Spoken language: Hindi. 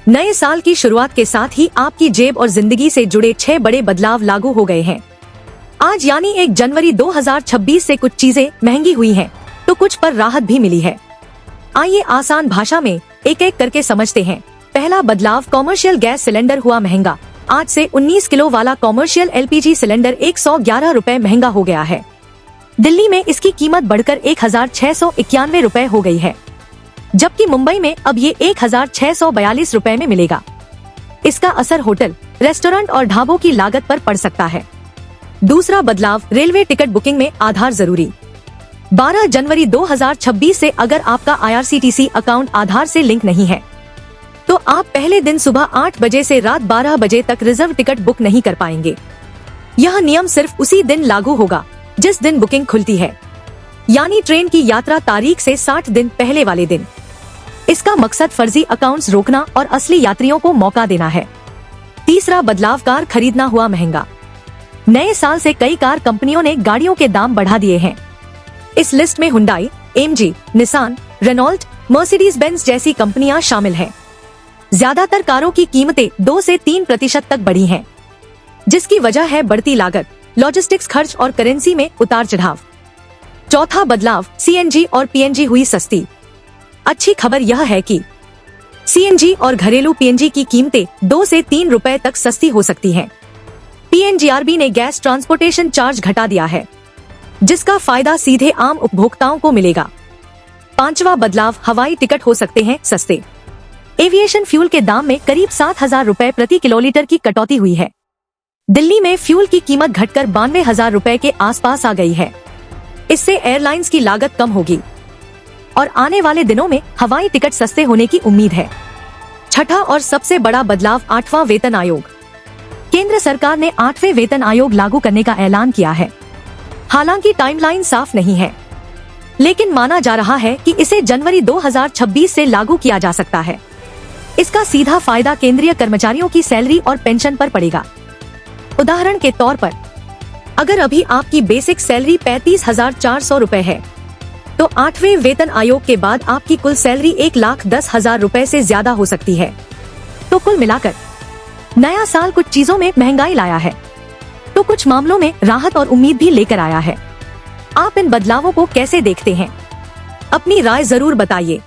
नए साल की शुरुआत के साथ ही आपकी जेब और जिंदगी से जुड़े 6 बड़े बदलाव लागू हो गए हैं। आज यानी 1 जनवरी 2026 से कुछ चीजें महंगी हुई हैं, तो कुछ पर राहत भी मिली है। आइए आसान भाषा में एक एक करके समझते हैं। पहला बदलाव, कॉमर्शियल गैस सिलेंडर हुआ महंगा। आज से 19 किलो वाला कॉमर्शियल LPG सिलेंडर 111 रुपए महंगा हो गया है। दिल्ली में इसकी कीमत बढ़कर 1691 रुपए हो गई है, जबकि मुंबई में अब ये 1642 रुपए में मिलेगा। इसका असर होटल, रेस्टोरेंट और ढाबों की लागत पर पड़ सकता है। दूसरा बदलाव, रेलवे टिकट बुकिंग में आधार जरूरी। 12 जनवरी 2026 से अगर आपका IRCTC अकाउंट आधार से लिंक नहीं है, तो आप पहले दिन सुबह 8 बजे से रात 12 बजे तक रिजर्व टिकट बुक नहीं कर पाएंगे। यह नियम सिर्फ उसी दिन लागू होगा जिस दिन बुकिंग खुलती है, यानी ट्रेन की यात्रा तारीख से 60 दिन पहले वाले दिन। इसका मकसद फर्जी अकाउंट्स रोकना और असली यात्रियों को मौका देना है। तीसरा बदलाव, कार खरीदना हुआ महंगा। नए साल से कई कार कंपनियों ने गाड़ियों के दाम बढ़ा दिए हैं। इस लिस्ट में Hyundai, AMG, Nissan, Renault, Mercedes Benz जैसी कंपनियां शामिल हैं। ज्यादातर कारों की कीमतें 2 से 3% तक बढ़ी हैं, जिसकी वजह है बढ़ती लागत, लॉजिस्टिक्स खर्च और करेंसी में उतार चढ़ाव। चौथा बदलाव, CNG और PNG हुई सस्ती। अच्छी खबर यह है कि CNG और घरेलू PNG की कीमतें 2 से 3 रुपए तक सस्ती हो सकती हैं। PNGRB ने गैस ट्रांसपोर्टेशन चार्ज घटा दिया है, जिसका फायदा सीधे आम उपभोक्ताओं को मिलेगा। पांचवा बदलाव, हवाई टिकट हो सकते हैं सस्ते। एविएशन फ्यूल के दाम में करीब 7,000 रुपए प्रति किलोलीटर की कटौती हुई है। दिल्ली में फ्यूल की कीमत घटकर 92,000 रुपए के आसपास आ गई है। इससे एयरलाइंस की लागत कम होगी और आने वाले दिनों में हवाई टिकट सस्ते होने की उम्मीद है। छठा और सबसे बड़ा बदलाव, 8वां वेतन आयोग। केंद्र सरकार ने 8वें वेतन आयोग लागू करने का ऐलान किया है। हालांकि टाइमलाइन साफ नहीं है, लेकिन माना जा रहा है कि इसे जनवरी 2026 से लागू किया जा सकता है। इसका सीधा फायदा केंद्रीय कर्मचारियों की सैलरी और पेंशन पर पड़ेगा। उदाहरण के तौर पर, अगर अभी आपकी बेसिक सैलरी 35,400 रुपए है, तो 8वें वेतन आयोग के बाद आपकी कुल सैलरी 1,10,000 रुपए से ज्यादा हो सकती है। तो कुल मिलाकर नया साल कुछ चीजों में महंगाई लाया है, तो कुछ मामलों में राहत और उम्मीद भी लेकर आया है। आप इन बदलावों को कैसे देखते हैं? अपनी राय जरूर बताइए।